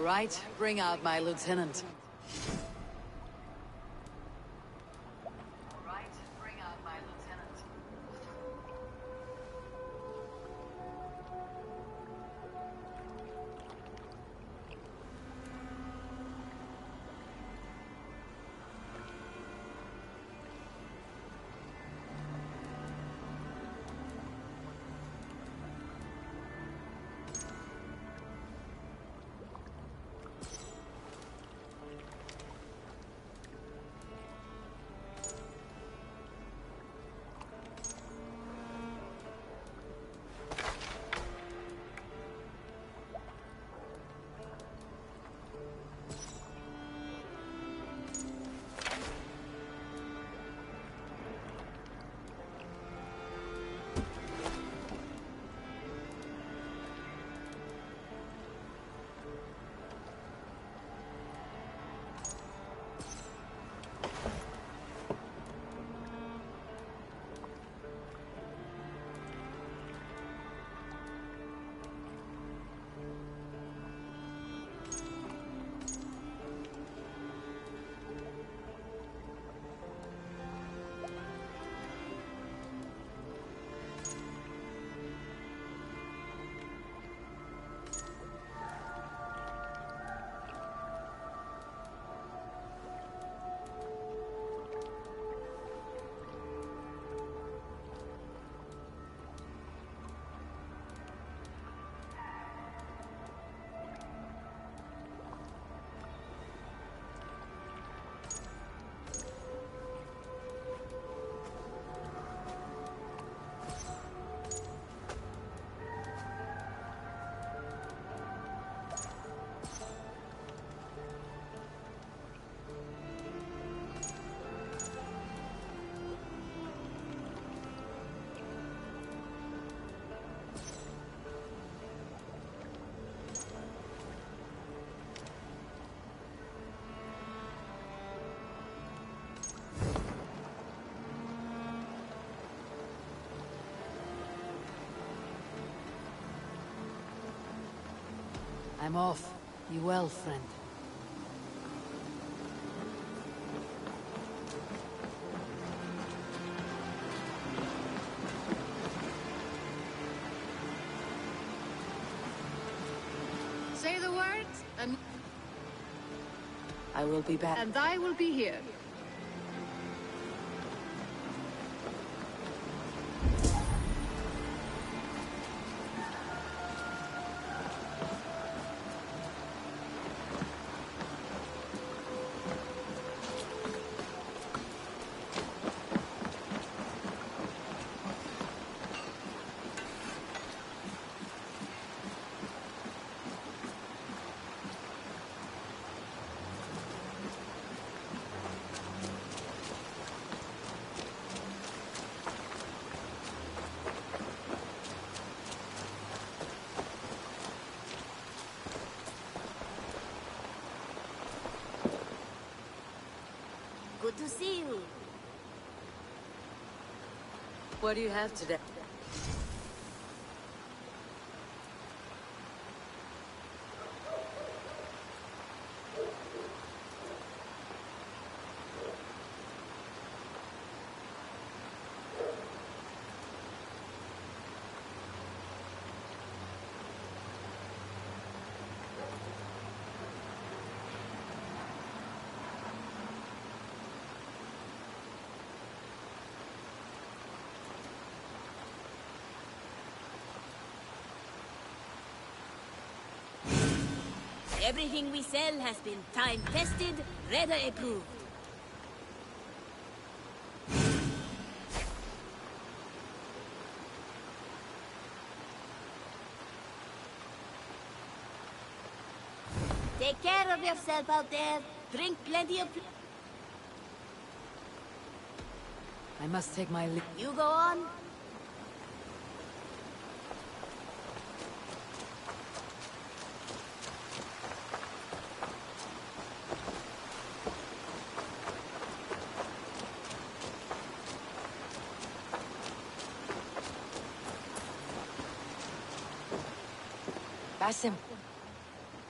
right, bring out my lieutenant. All right, bring out my lieutenant. I'm off. Be well, friend. Say the words, and I will be back. and I will be here. Good to see you. What do you have today? Everything we sell has been time-tested, Redder approved. Take care of yourself out there. Drink plenty of... I must take my leave. You go on. Basim.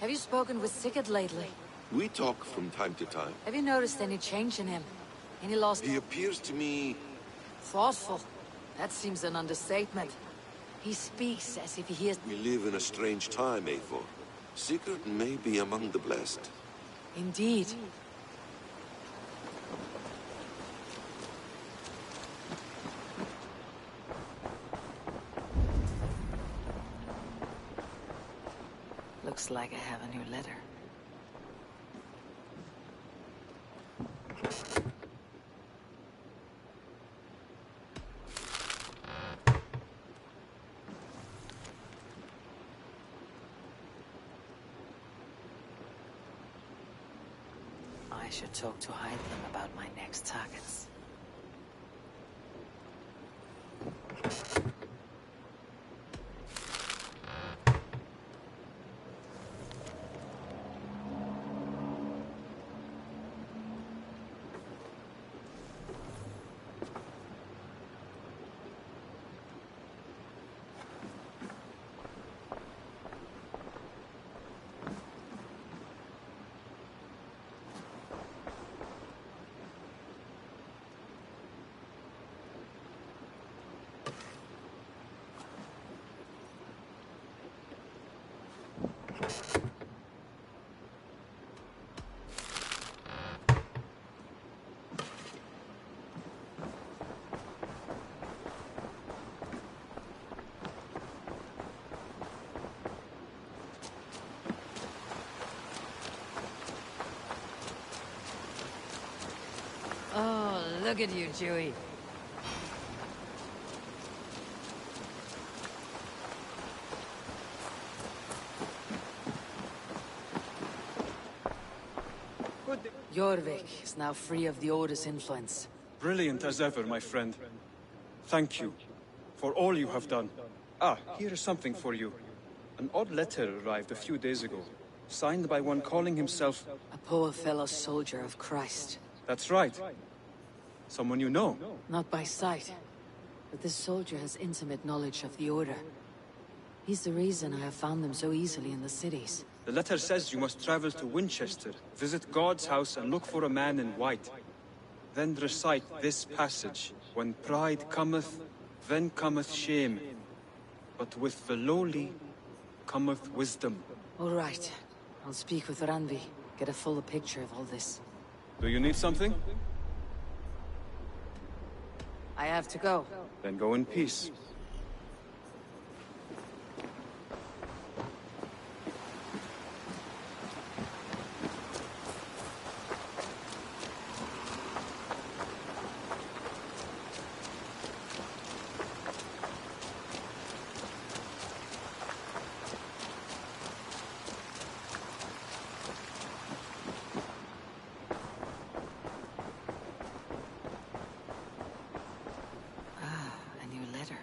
Have you spoken with Sigurd lately? We talk from time to time. Have you noticed any change in him? Any lost... He appears to me... thoughtful. That seems an understatement. He speaks as if he hears... We live in a strange time, Eivor. Sigurd may be among the blessed. Indeed. Looks like I have a new letter. I should talk to Hyde about my next targets. Oh, look at you, Chewie. Jorvik is now free of the Order's influence. Brilliant as ever, my friend. Thank you for all you have done. Ah, here is something for you. An odd letter arrived a few days ago, signed by one calling himself... A poor fellow soldier of Christ. That's right. Someone you know. Not by sight, but this soldier has intimate knowledge of the Order. He's the reason I have found them so easily in the cities. The letter says you must travel to Winchester, visit God's house and look for a man in white. Then recite this passage. When pride cometh, then cometh shame. But with the lowly cometh wisdom. All right. I'll speak with Randvi, get a fuller picture of all this. Do you need something? I have to go. Then go in peace. A new letter.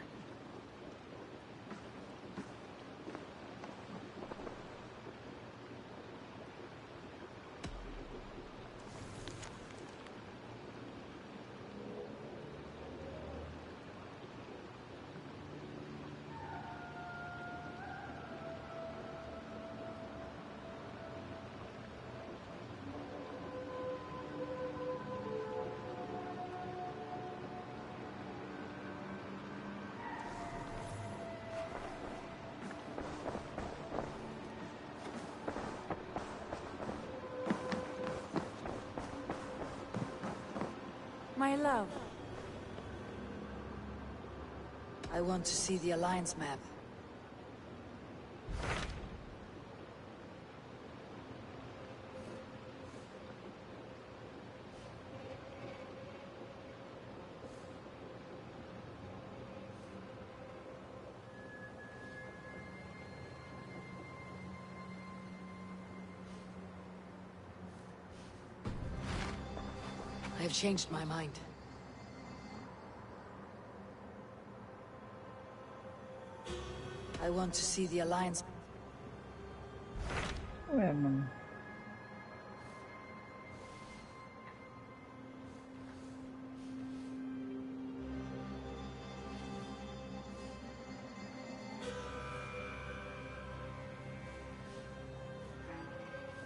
My love. I want to see the Alliance map. I have changed my mind. I want to see the Alliance. Ué, mano.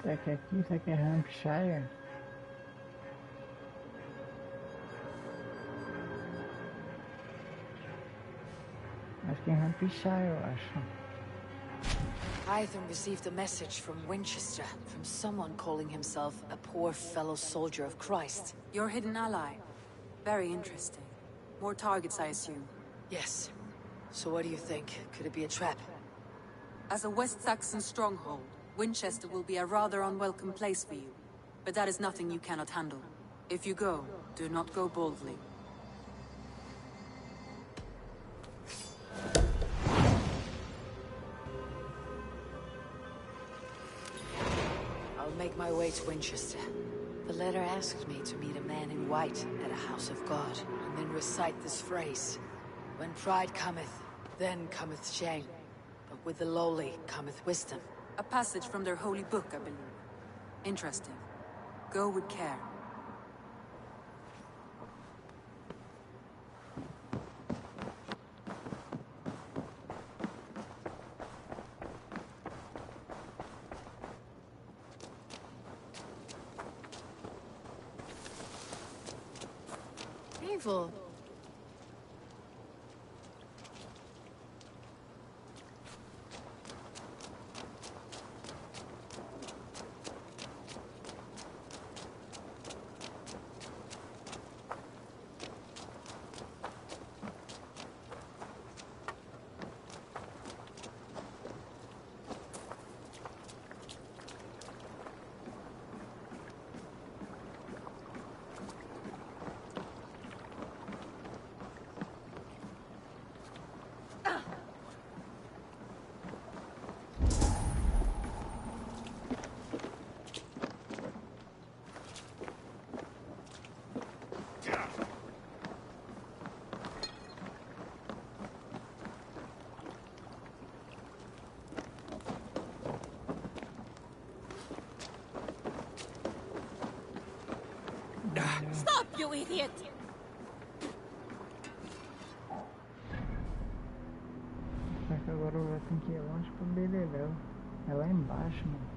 Será que é aqui? Será que é Hampshire? Acho que é Hampshire, eu acho. Hytham received a message from Winchester, from someone calling himself a poor fellow soldier of Christ. Your hidden ally. Very interesting. More targets, I assume. Yes. So what do you think? Could it be a trap? As a West Saxon stronghold, Winchester will be a rather unwelcome place for you. But that is nothing you cannot handle. If you go, do not go boldly. I'll make my way to Winchester. The letter asked me to meet a man in white at a house of God, and then recite this phrase. When pride cometh, then cometh shame. But with the lowly cometh wisdom. A passage from their holy book, I believe. Interesting. Go with care. Evil. Stop, you idiot! Só que agora eu tenho que ir longe pro Beleléu. É lá embaixo, mano.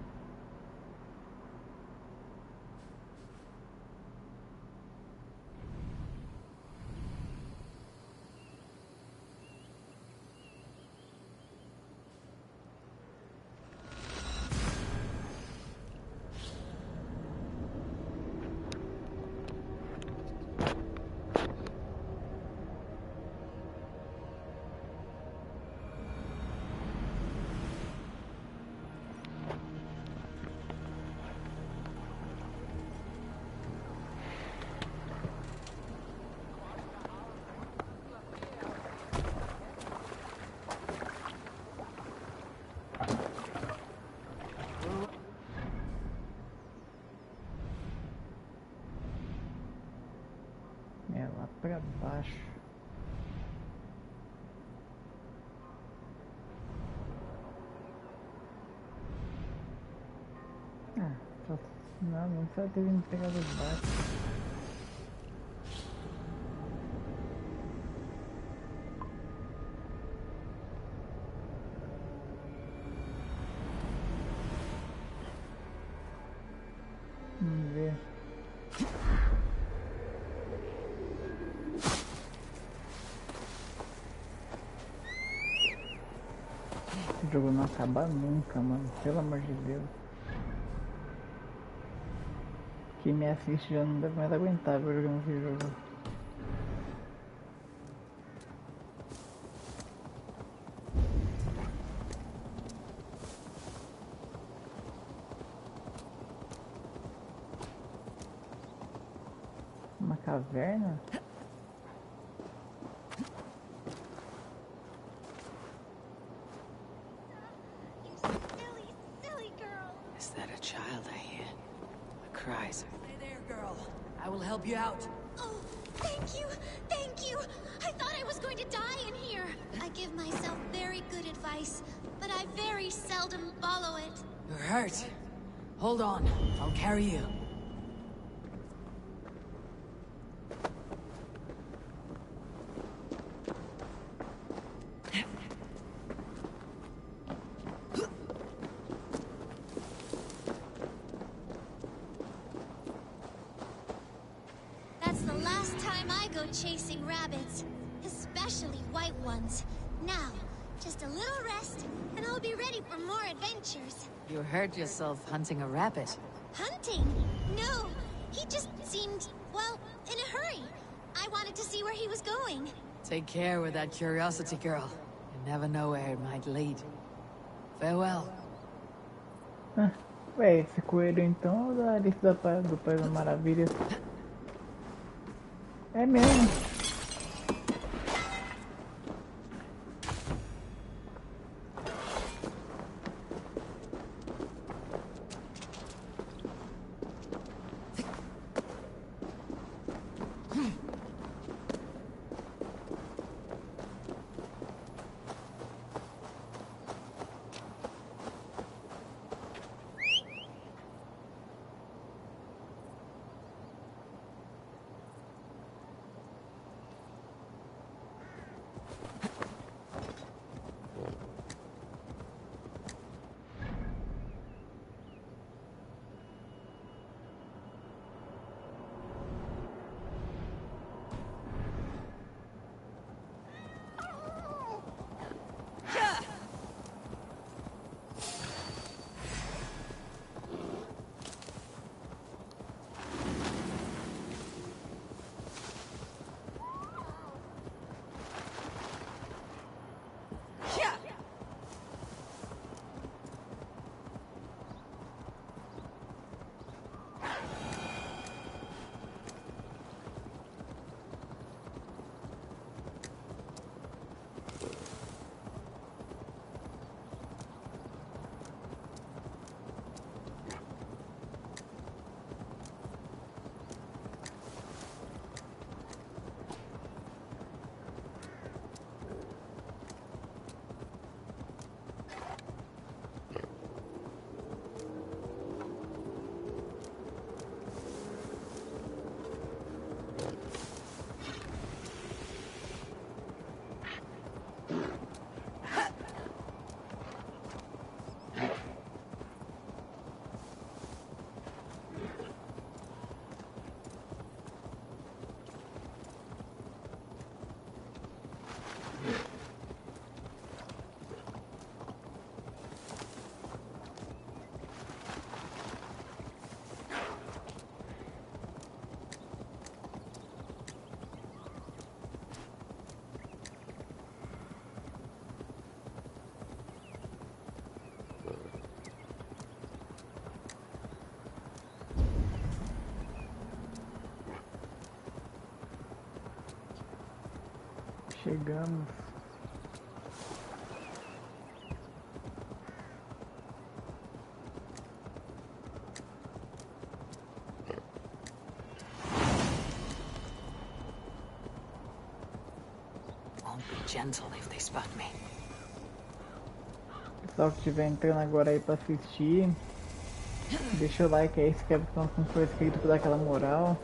É lá pra baixo. Ah, só... não só teve me pegar dos barcos. Vamos ver. Esse jogo não acaba nunca, mano. Pelo amor de Deus. Quem me assiste já não deve mais aguentar ver jogando esse jogo. Uma caverna? Is that a child I hear? The cries. Stay there, girl. I will help you out. Oh, thank you! Thank you! I thought I was going to die in here. I give myself very good advice, but I very seldom follow it. You're hurt. Hold on. I'll carry you. chasing rabbits, especially white ones. Now, just a little rest, and I'll be ready for more adventures. You hurt yourself hunting a rabbit. Hunting? No, he just seemed, well, in a hurry. I wanted to see where he was going. Take care with that curiosity, girl. You never know where it might lead. Farewell. Ah, ué, esse coelho então é da lista do País das Maravilhas. É mesmo. Chegamos. Won't be gentle if they spot me. Pessoal que estiver entrando agora aí pra assistir, deixa o like aí, se quer que não for inscrito pra dar aquela moral.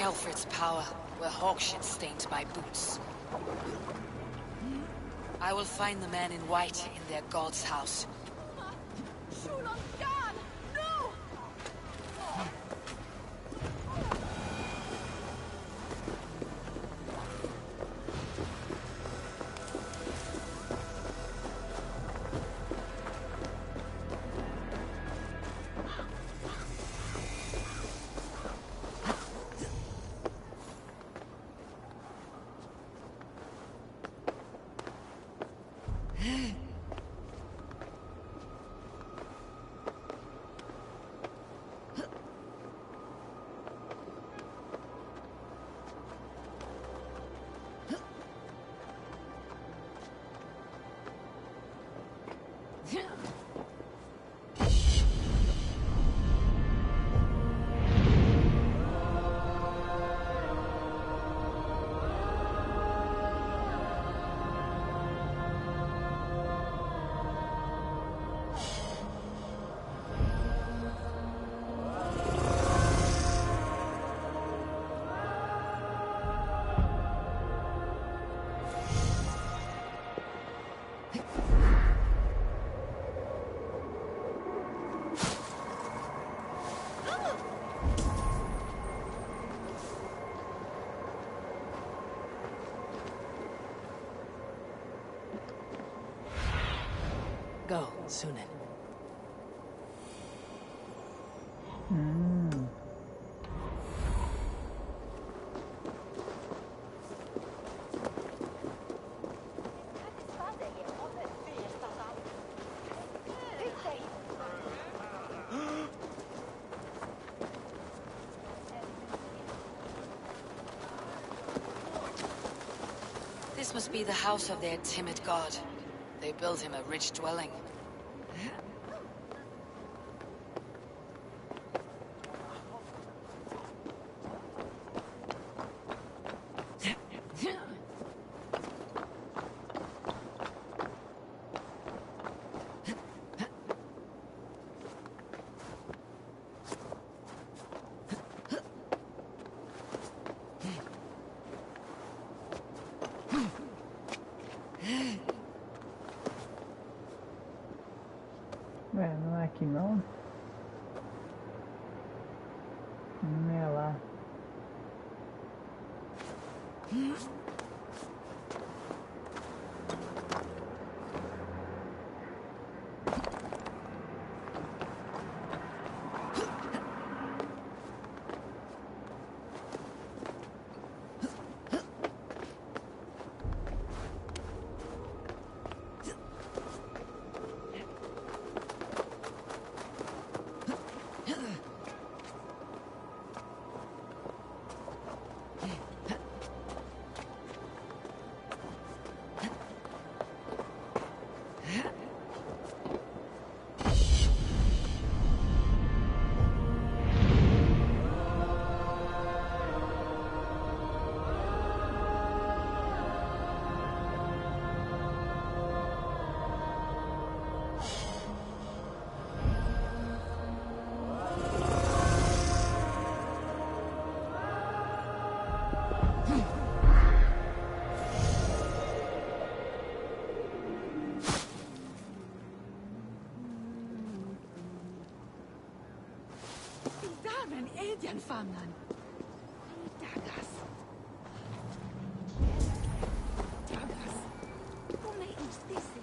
Alfred's power, where hawkshit stained my boots. I will find the man in white in their god's house. Go, Sunan. This must be the house of their timid god. They built him a rich dwelling. Ué, não é aqui não? Não é lá. Damen Edian famnan. Dagas. Dagas. Come ustisse.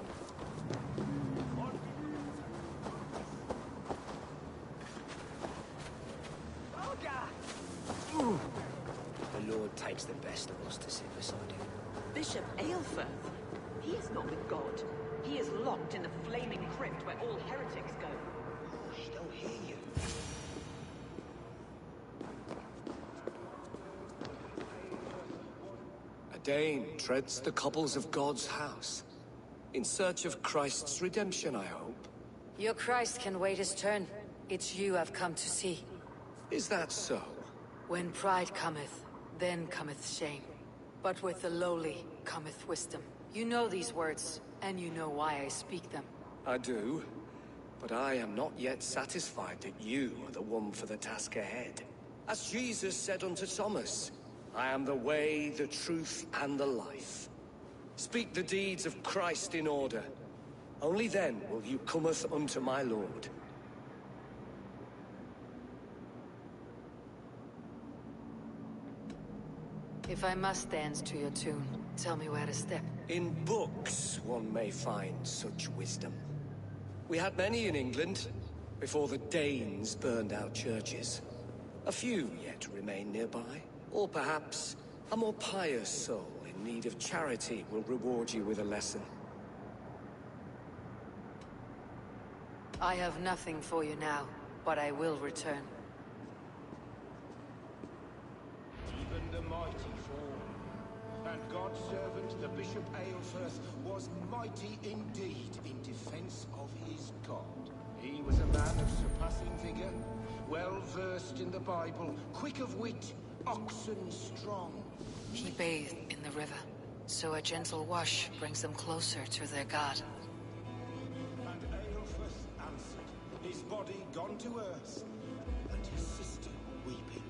The Lord takes the best of us to sit beside him. Bishop Aelfirth? He is not with God. He is locked in the flaming crypt where all heretics go. Shh, they'll hear you. A Dane treads the cobbles of God's house. In search of Christ's redemption, I hope. Your Christ can wait his turn. It's you I've come to see. Is that so? When pride cometh, then cometh shame. But with the lowly cometh wisdom. You know these words, and you know why I speak them. I do. But I am not yet satisfied that you are the one for the task ahead. As Jesus said unto Thomas, I am the way, the truth, and the life. Speak the deeds of Christ in order. Only then will you cometh unto my Lord. If I must dance to your tune, tell me where to step. In books one may find such wisdom. We had many in England, before the Danes burned our churches. A few yet remain nearby. Or perhaps a more pious soul in need of charity will reward you with a lesson. I have nothing for you now, but I will return. Even the mighty fall, and God's servant, the Bishop Aelfirth, was mighty indeed in defense of his Sister, well versed in the Bible, quick of wit, oxen strong. He bathed in the river, so a gentle wash brings them closer to their god. And Aelfus answered, his body gone to earth, and his sister weeping,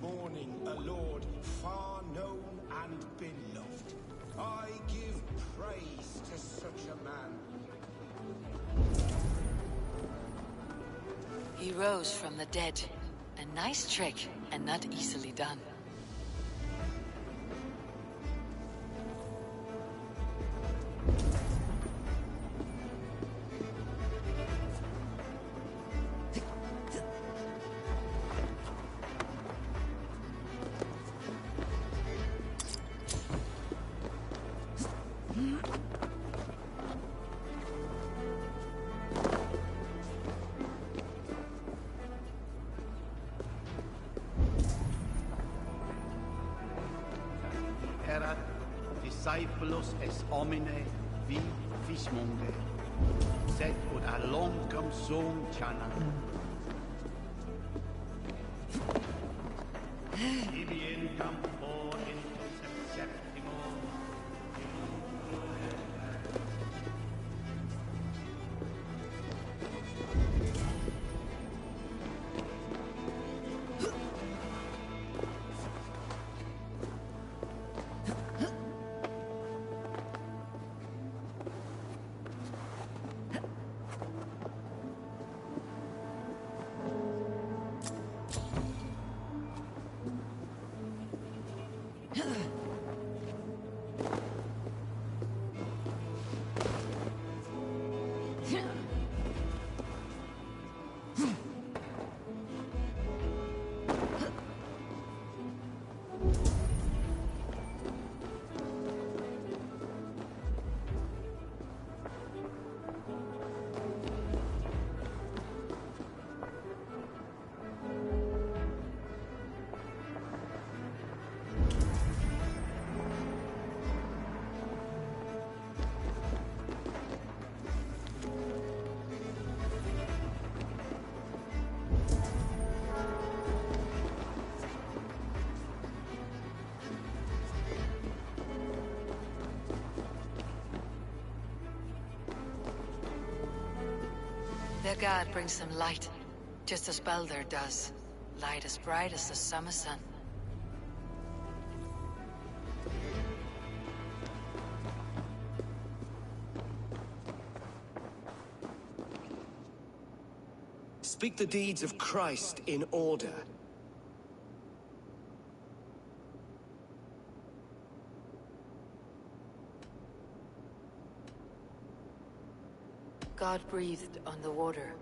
mourning a lord far known and beloved. I give praise to such a man. He rose from the dead. A nice trick, and not easily done. Erat disciplos es homine vi fismonge, sed ut alongam sum chana. Ibi in campo into septimo. Their god brings them light, just as Baldur does. Light as bright as the summer sun. Speak the deeds of Christ in order. God breathed on the water,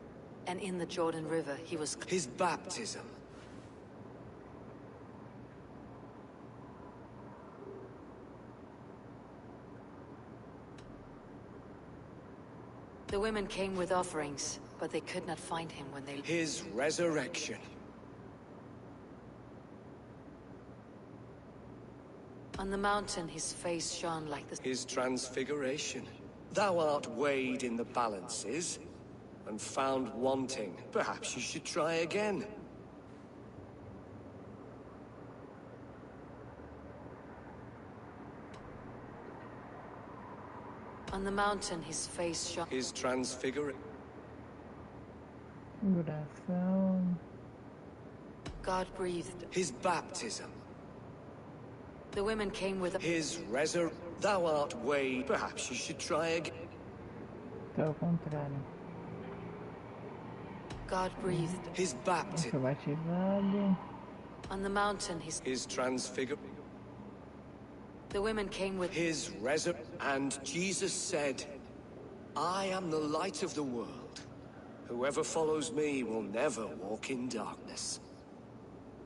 and in the Jordan River he was... His baptism. The women came with offerings, but they could not find him when they... His resurrection. On the mountain his face shone like the... His transfiguration. Thou art weighed in the balances, and found wanting. Perhaps you should try again. On the mountain his face shone... His transfiguration. Coração. God breathed... His baptism. The women came with... His resurrection. Thou art weighed. Perhaps you should try again. Tá ao contrário. God breathed... His baptism. Foi batizado. On the mountain his transfiguration. The women came with... His resurrection. And Jesus said, I am the light of the world. Whoever follows me will never walk in darkness.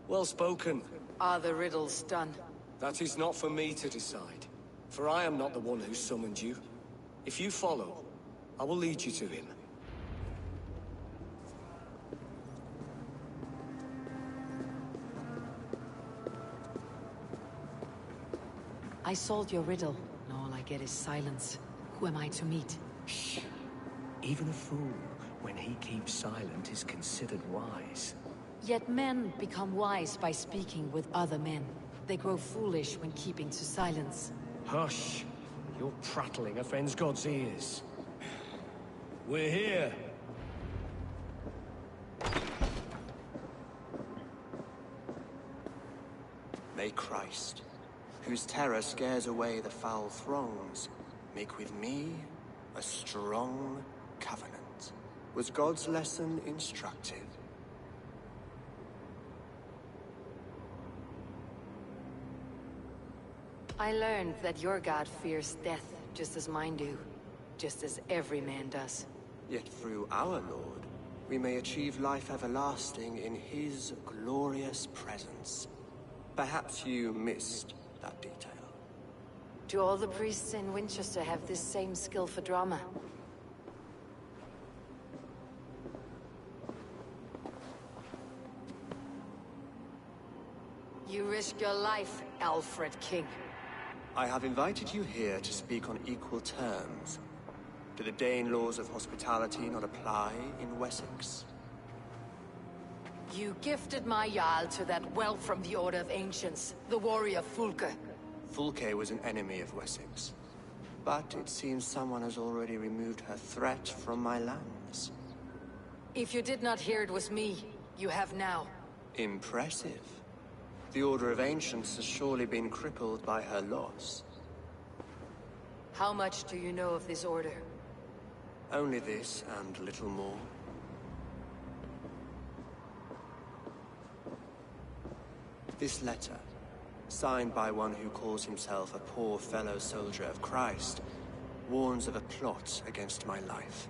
Well spoken. Are the riddles done? That is not for me to decide. For I am not the one who summoned you. If you follow, I will lead you to him. I solved your riddle, and all I get is silence. Who am I to meet? Shh. Even a fool when he keeps silent is considered wise. Yet men become wise by speaking with other men. They grow foolish when keeping to silence. Hush! Your prattling offends God's ears. We're here. May Christ, whose terror scares away the foul throngs, make with me a strong covenant. Was God's lesson instructive? I learned that your god fears death just as mine do, just as every man does. Yet through our Lord, we may achieve life everlasting in his glorious presence. Perhaps you missed that detail. Do all the priests in Winchester have this same skill for drama? You risk your life, Alfred King. I have invited you here to speak on equal terms. Do the Dane laws of hospitality not apply in Wessex? You gifted my Jarl to that whelp from the Order of Ancients, the warrior Fulke. Fulke was an enemy of Wessex. But it seems someone has already removed her threat from my lands. If you did not hear it was me, you have now. Impressive. The Order of Ancients has surely been crippled by her loss. How much do you know of this order? Only this and little more. This letter, signed by one who calls himself a poor fellow soldier of Christ, warns of a plot against my life.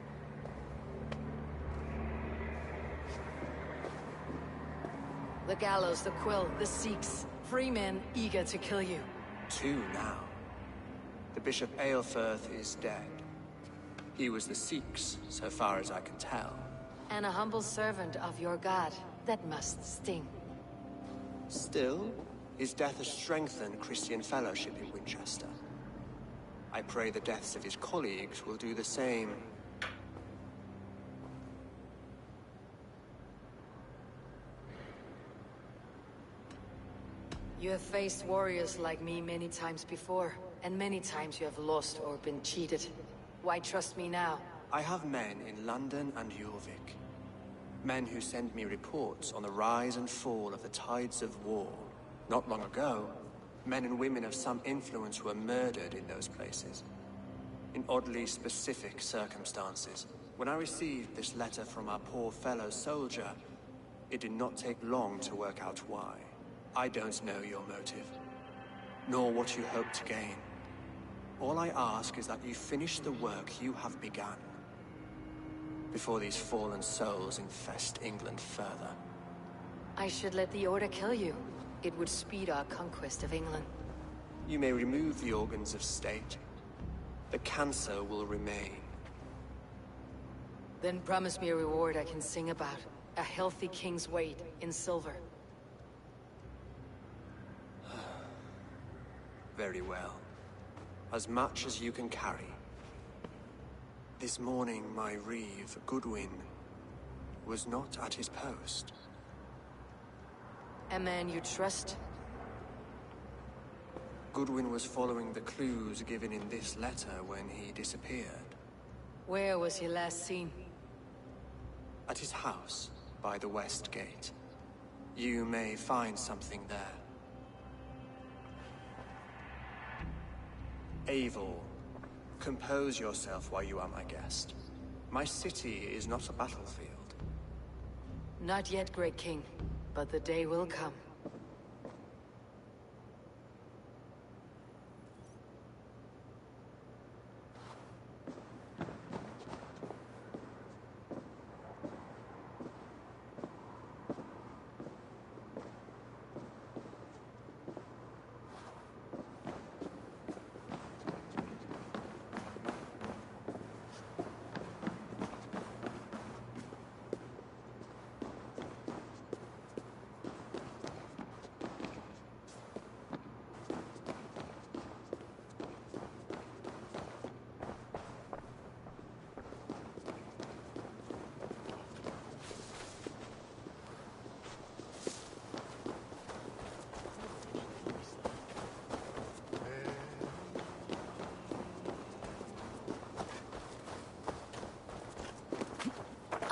The gallows, the quill, the Sikhs. Free men eager to kill you. 2 now. The Bishop Aelfirth is dead. He was the Sikhs, so far as I can tell. And a humble servant of your god. That must sting. Still, his death has strengthened Christian fellowship in Winchester. I pray the deaths of his colleagues will do the same. You have faced warriors like me many times before, and many times you have lost or been cheated. Why trust me now? I have men in London and Jorvik. Men who send me reports on the rise and fall of the tides of war. Not long ago, men and women of some influence were murdered in those places. In oddly specific circumstances. When I received this letter from our poor fellow soldier, it did not take long to work out why. I don't know your motive, nor what you hope to gain. All I ask is that you finish the work you have begun, before these fallen souls infest England further. I should let the Order kill you. It would speed our conquest of England. You may remove the organs of state. The cancer will remain. Then promise me a reward I can sing about. A healthy king's weight in silver. Very well. As much as you can carry. This morning, my reeve, Goodwin, was not at his post. A man you trust? Goodwin was following the clues given in this letter when he disappeared. Where was he last seen? At his house, by the West Gate. You may find something there. Eivor, compose yourself while you are my guest. My city is not a battlefield. Not yet, great king, but the day will come.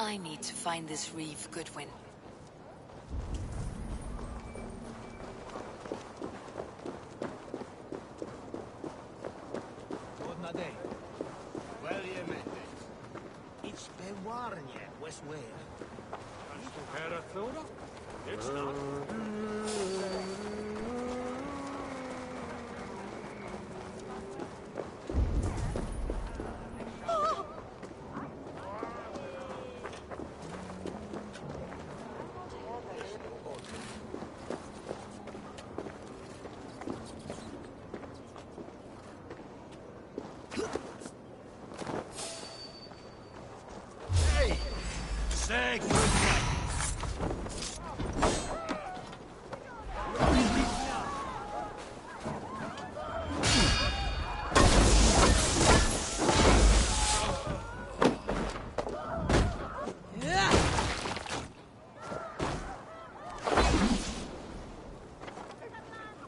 I need to find this Reeve Goodwin? Well, you met it. It's Bewarnia, West Wales. It's not. Hey! Say goodnight!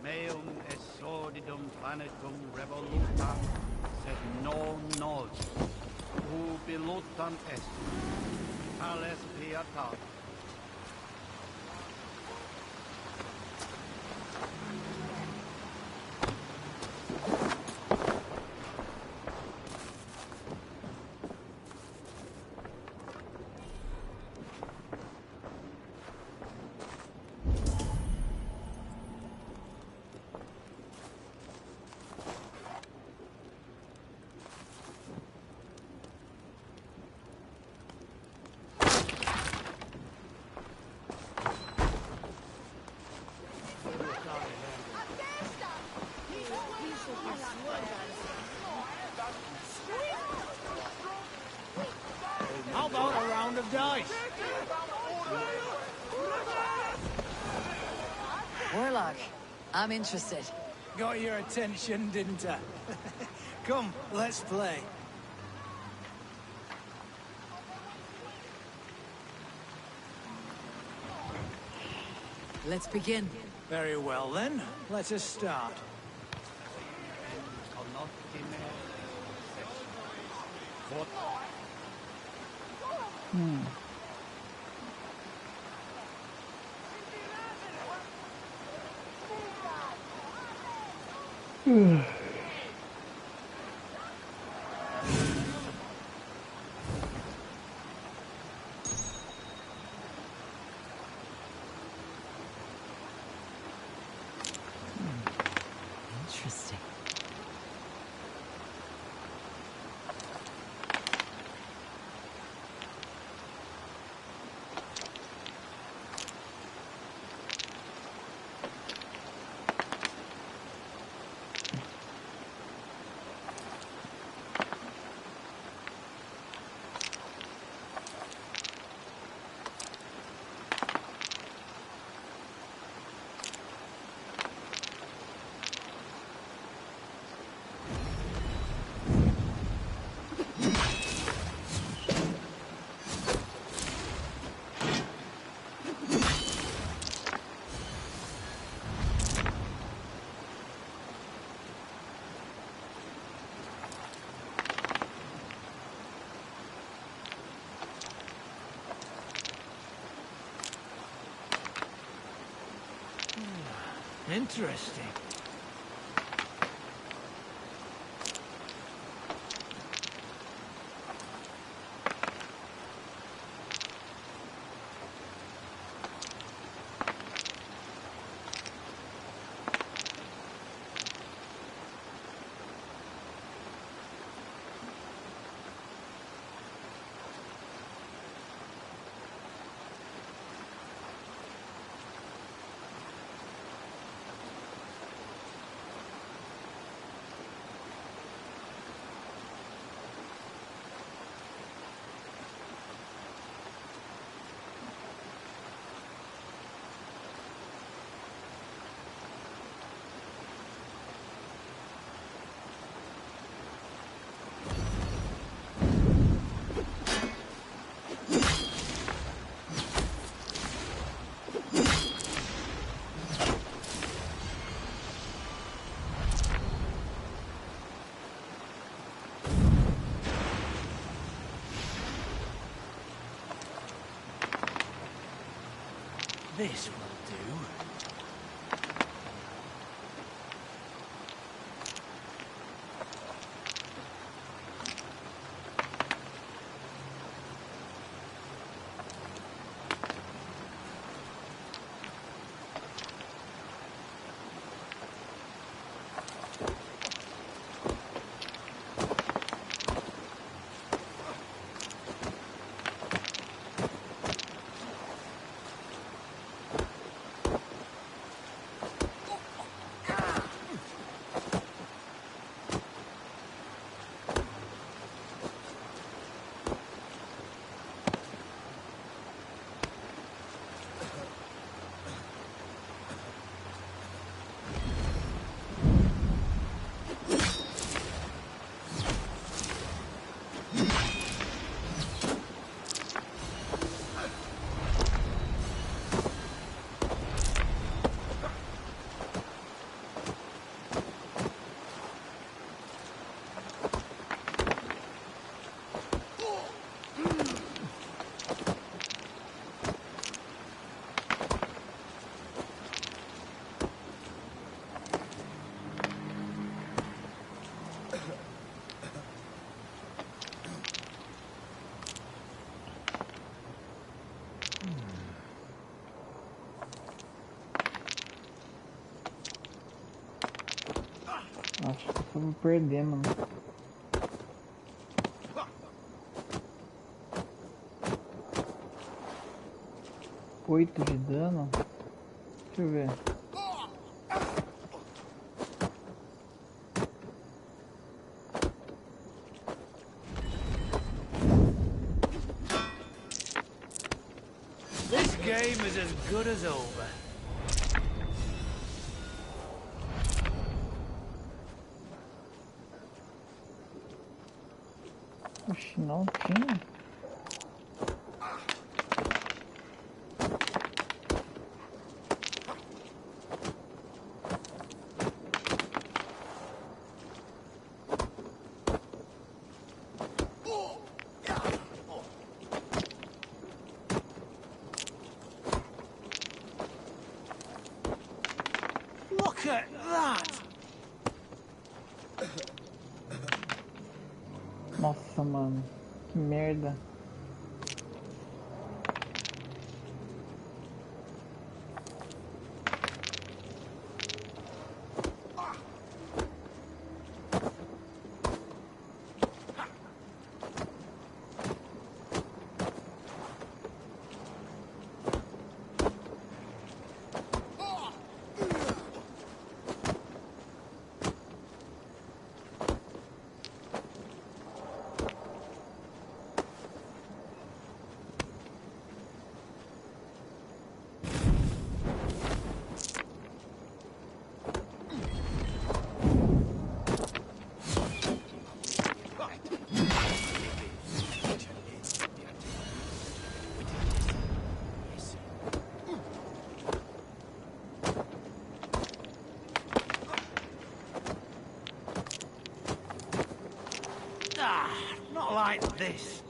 Meum est sordidum planetum revolutam, sed non nos. Ubilutam est. Tales pietas. How about a round of dice? Warlock, I'm interested. Got your attention, didn't I? Come, let's play. Let's begin. Very well then, let us start. Interesting. Interesting. This will do. Acho que eu vou perder, mano. Oito de dano? Deixa eu ver. This game is as good as over. Oxi, não tinha. Look at that! Nossa, mano. Que merda. Ah, not like this.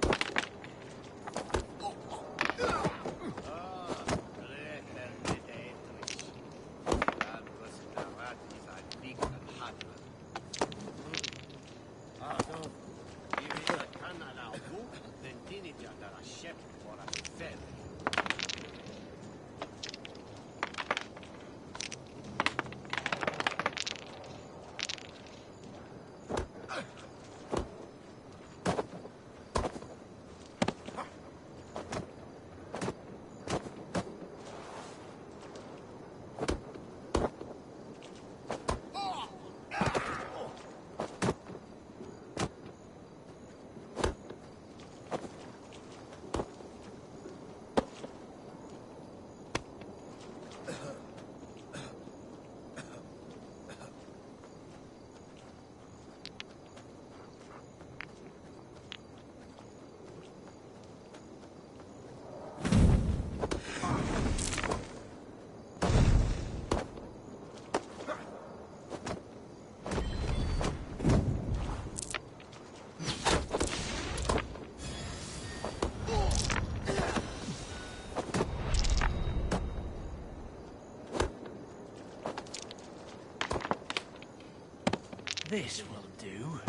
This will do.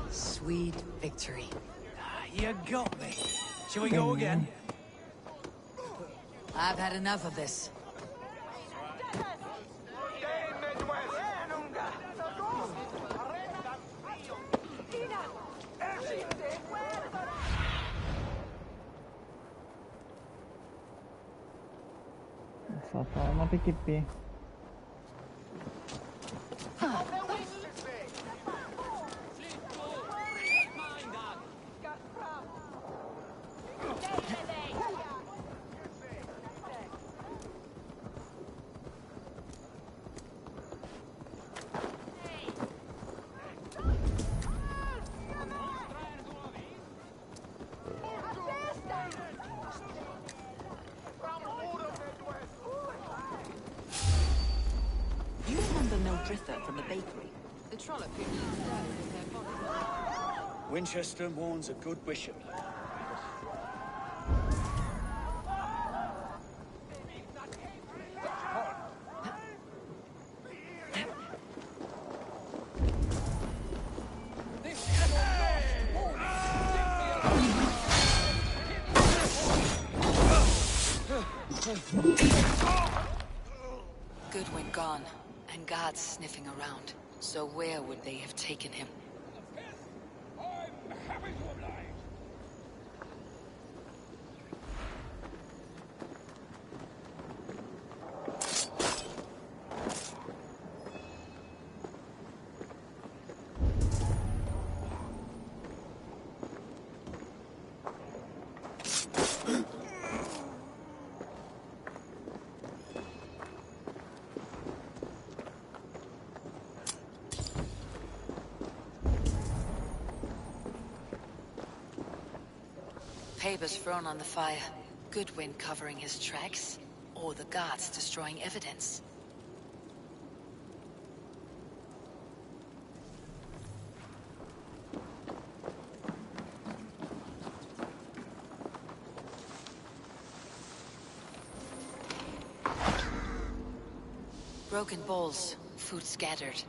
Sweet victory. You got me. Shall we go again? I've had enough of this. Só fala uma PQP. You found the Mildritha from the bakery. The trollop who needs death in their body. Winchester warns a good bishop. Goodwin gone, and guards sniffing around. So where would they have taken him? Papers thrown on the fire. Goodwin covering his tracks, or the guards destroying evidence. Broken bowls, food scattered.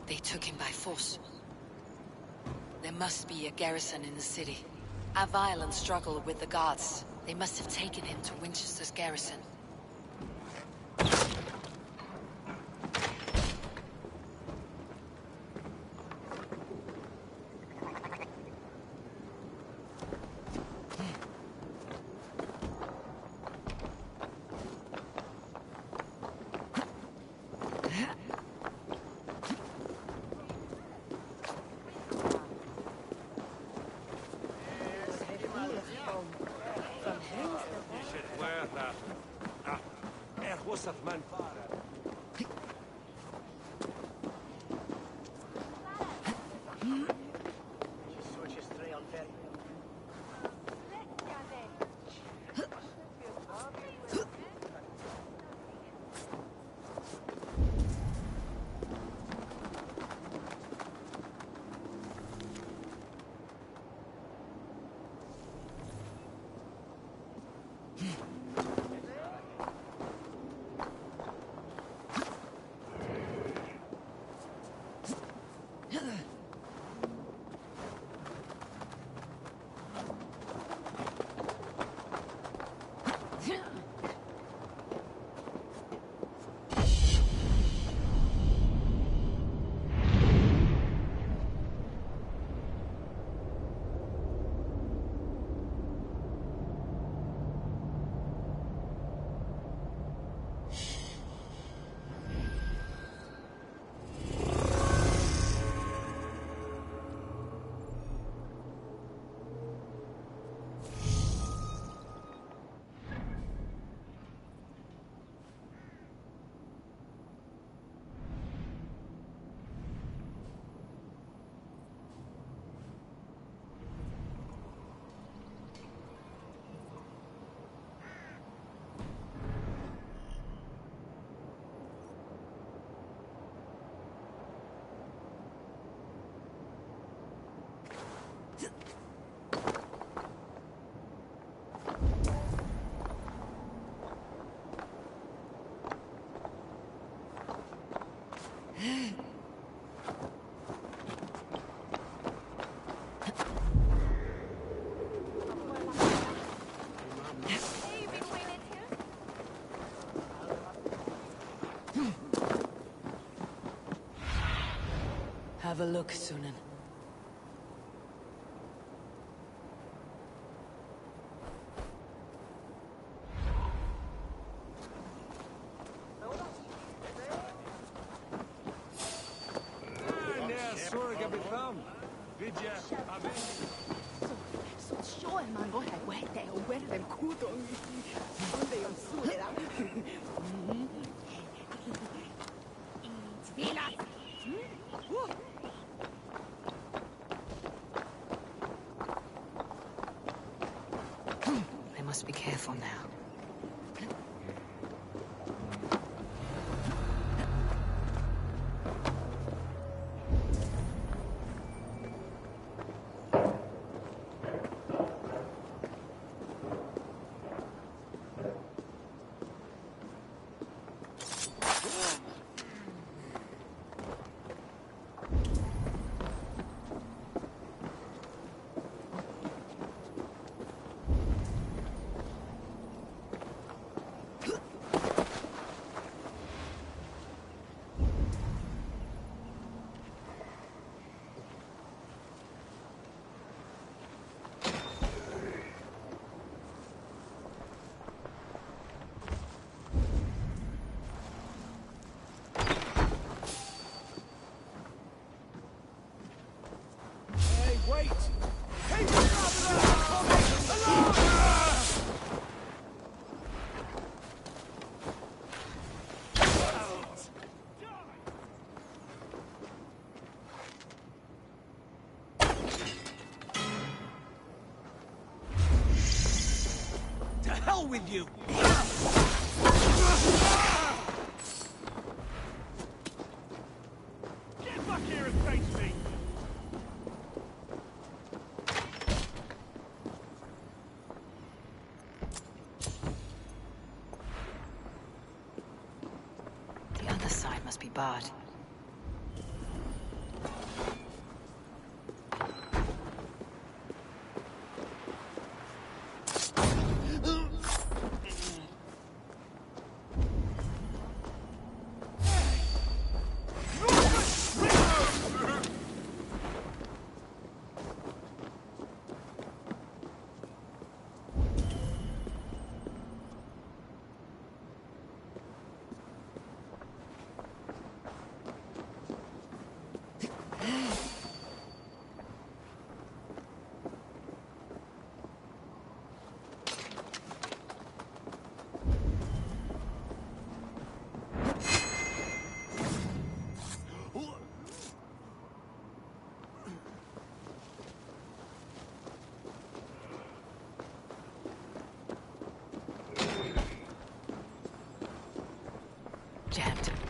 They took him by force. There must be a garrison in the city. A violent struggle with the guards. They must have taken him to Winchester's garrison. Have a look, Sunan. They must be careful now. Wait! Keep it to hell with you! Get back here and face me! The other side must be barred.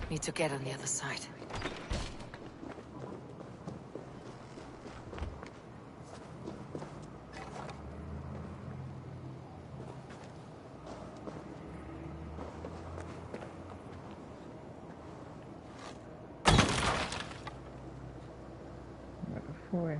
Need to get on the other side. Foi.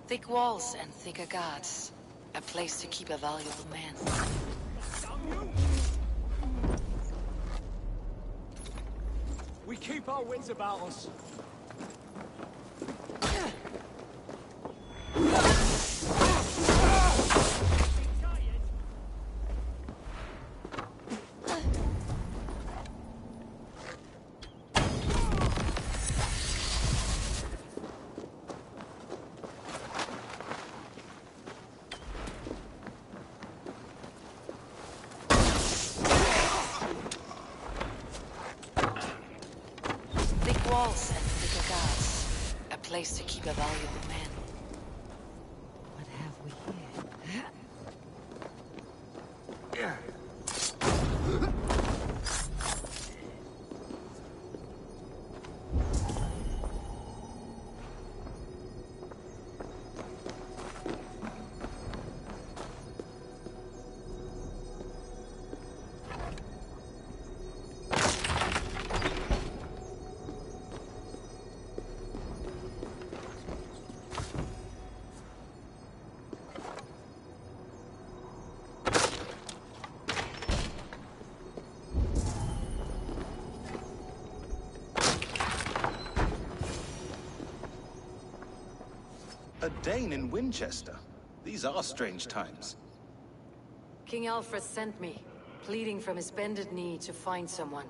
Thick walls and thicker guards. A place to keep a valuable man. We keep our wits about us. Walls and thicker guards. A place to keep a valuable man. What have we here? A Dane in Winchester. These are strange times. King Alfred sent me, pleading from his bended knee to find someone.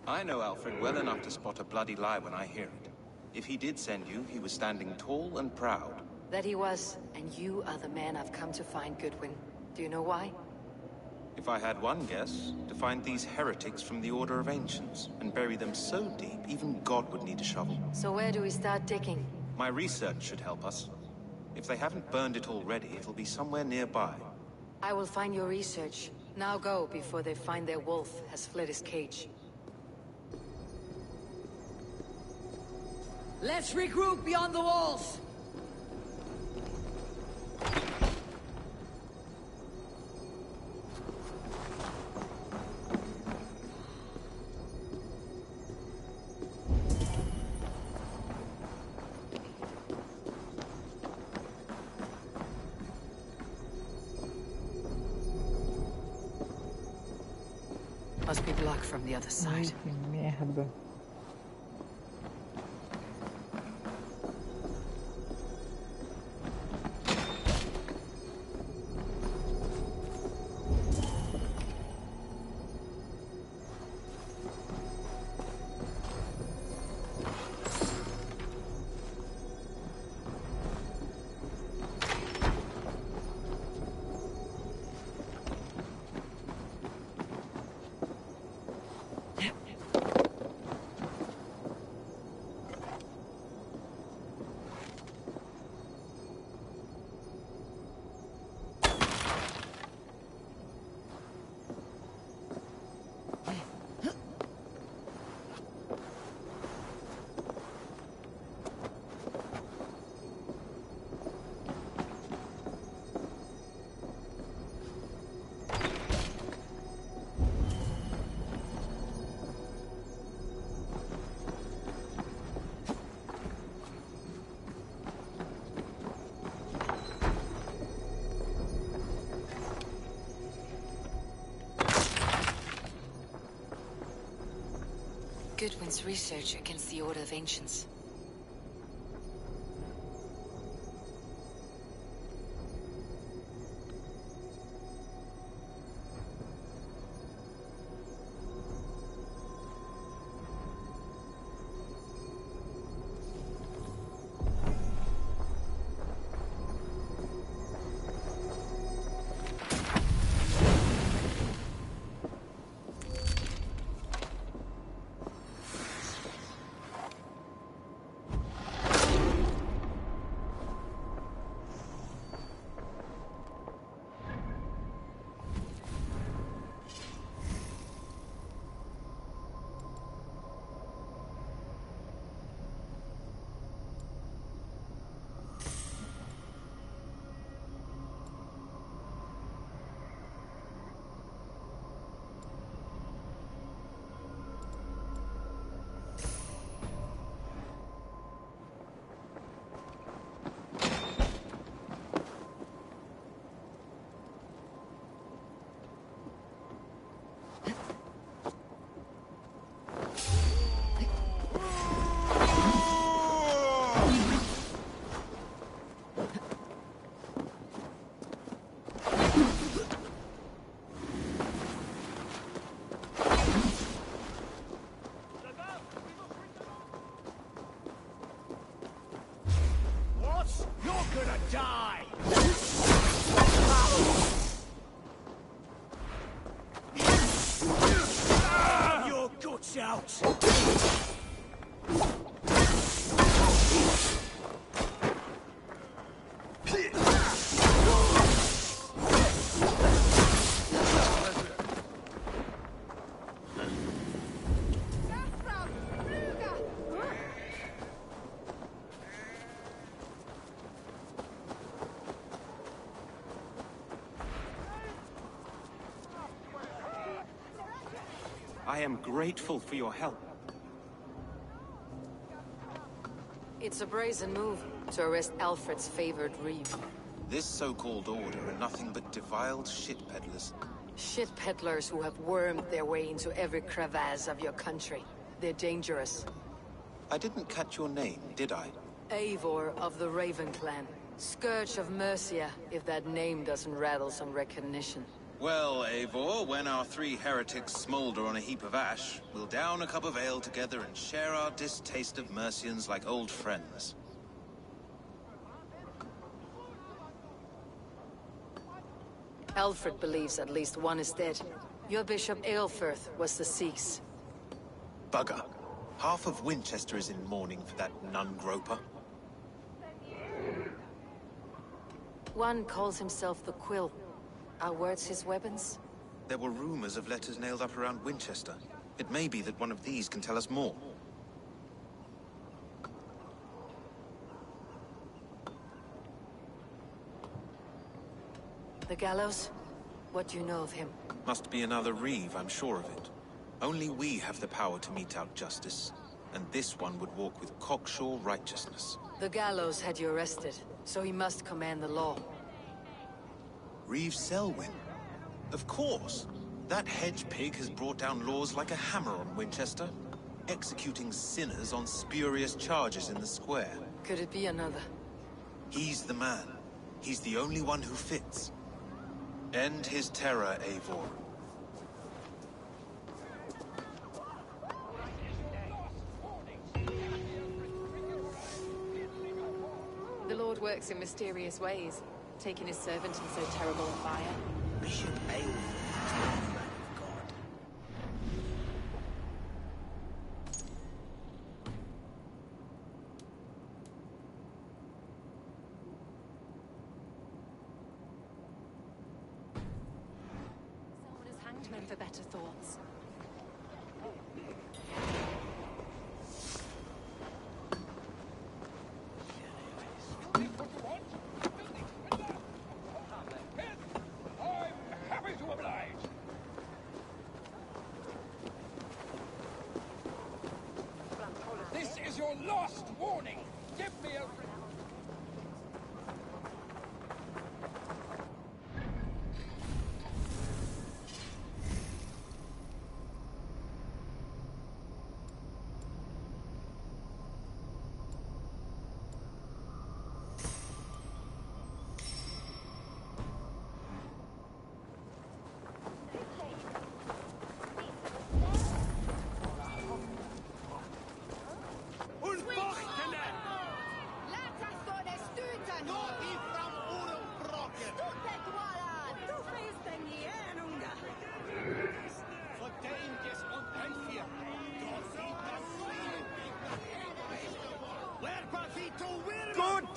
I know Alfred well enough to spot a bloody lie when I hear it. If he did send you, he was standing tall and proud. That he was, and you are the man I've come to find, Goodwin. Do you know why? If I had one guess, to find these heretics from the Order of Ancients, and bury them so deep, even God would need a shovel. So where do we start digging? My research should help us. If they haven't burned it already, it'll be somewhere nearby. I will find your research. Now go, before they find their wolf has fled his cage. Let's regroup beyond the walls! Must be blocked from the other side. Que merda. Goodwin's research against the Order of Ancients. Die! Your guts out! I am grateful for your help. It's a brazen move to arrest Alfred's favored Reeve. This so-called order are nothing but defiled shit peddlers. Shit peddlers who have wormed their way into every crevasse of your country. They're dangerous. I didn't catch your name, did I? Eivor of the Raven Clan. Scourge of Mercia, if that name doesn't rattle some recognition. Well, Eivor, when our three heretics smolder on a heap of ash, we'll down a cup of ale together and share our distaste of Mercians like old friends. Alfred believes at least one is dead. Your Bishop Aelfirth was deceased. Bugger. Half of Winchester is in mourning for that nun-groper. One calls himself the Quill. Are words his weapons? There were rumors of letters nailed up around Winchester. It may be that one of these can tell us more. The gallows? What do you know of him? Must be another Reeve, I'm sure of it. Only we have the power to mete out justice. And this one would walk with cocksure righteousness. The gallows had you arrested, so he must command the law. Reeve Selwyn? Of course. That hedge pig has brought down laws like a hammer on Winchester, executing sinners on spurious charges in the square. Could it be another? He's the man. He's the only one who fits. End his terror, Eivor. The Lord works in mysterious ways, taking his servant in so terrible a fire. Bishop Aelfirth is not a man of God. Someone has hanged men for better thoughts. Your last warning! Give me a...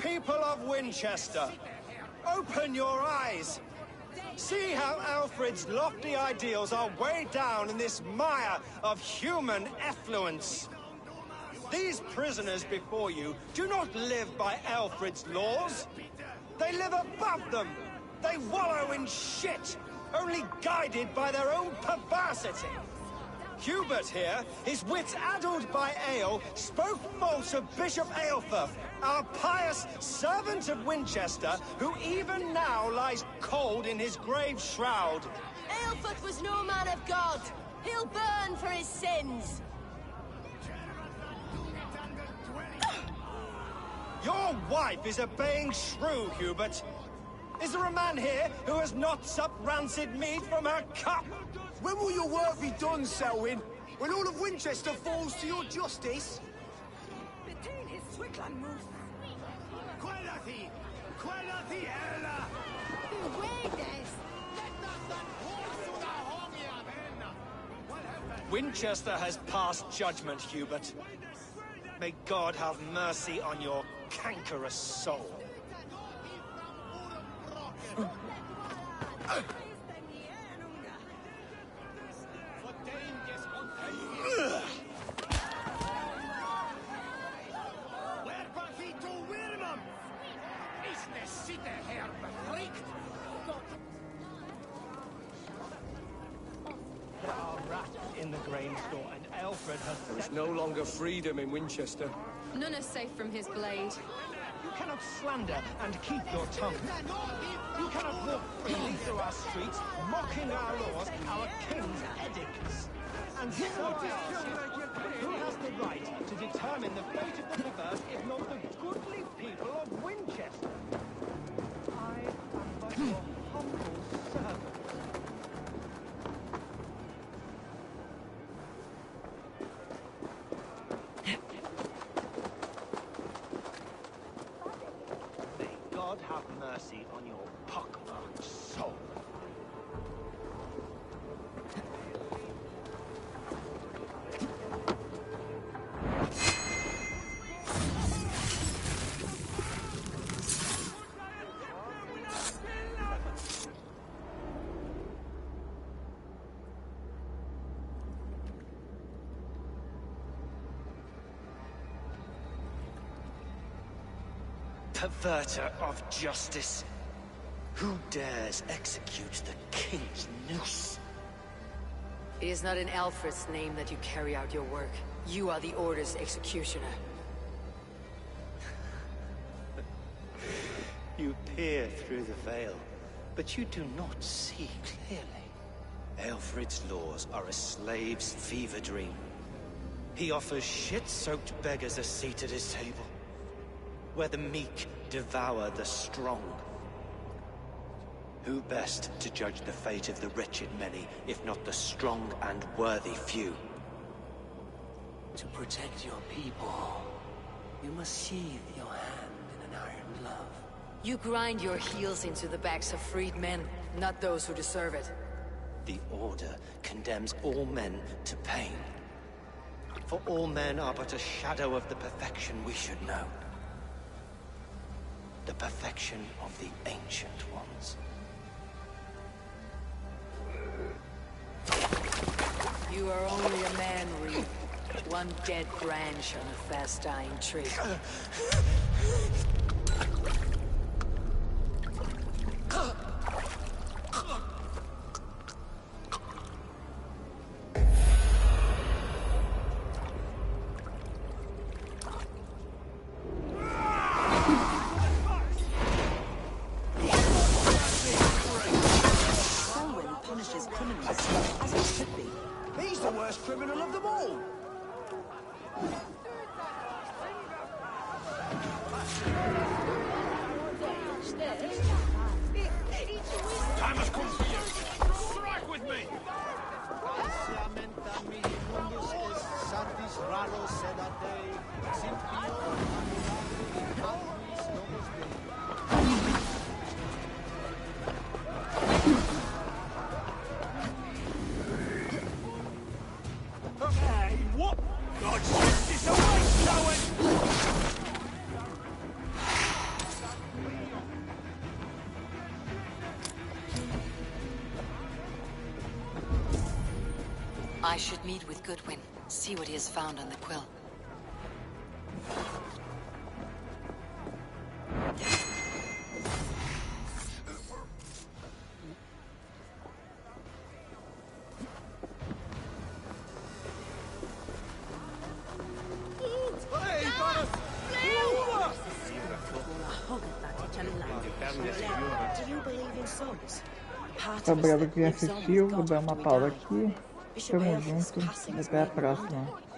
people of Winchester, open your eyes. See how Alfred's lofty ideals are weighed down in this mire of human effluence. These prisoners before you do not live by Alfred's laws. They live above them. They wallow in shit, only guided by their own perversity. Hubert here, his wits addled by ale, spoke false of Bishop Aelfirth, our pious servant of Winchester, who even now lies cold in his grave shroud. Aelfirth was no man of God. He'll burn for his sins. Your wife is a baying shrew, Hubert. Is there a man here who has not supped rancid mead from her cup? When will your work be done, Selwyn? When all of Winchester falls to your justice? Winchester has passed judgment, Hubert. May God have mercy on your cankerous soul. There are rats in the grain store, and Alfred has... There is no longer freedom in Winchester. None are safe from his blade. You cannot slander and keep your tongue. You cannot walk freely through our streets, mocking our laws, our king's edicts. And so I ask you, who has the right to determine the fate of the perverse if not the goodly people of Winchester? I am but your humble servant. God have mercy on your pockmarked soul. Perverter of justice. Who dares execute the king's noose? It is not in Alfred's name that you carry out your work. You are the Order's executioner. You peer through the veil, but you do not see clearly. Alfred's laws are a slave's fever dream. He offers shit-soaked beggars a seat at his table, where the meek devour the strong. Who best to judge the fate of the wretched many, if not the strong and worthy few? To protect your people, you must sheathe your hand in an iron glove. You grind your heels into the backs of freed men, not those who deserve it. The Order condemns all men to pain. For all men are but a shadow of the perfection we should know. The perfection of the Ancient Ones. You are only a man, Reed. One dead branch on a fast-dying tree. I should meet with Goodwin, see what he has found on the quill. Obrigado por quem assistiu, vou dar uma pausa aqui. Tamo junto, até a próxima.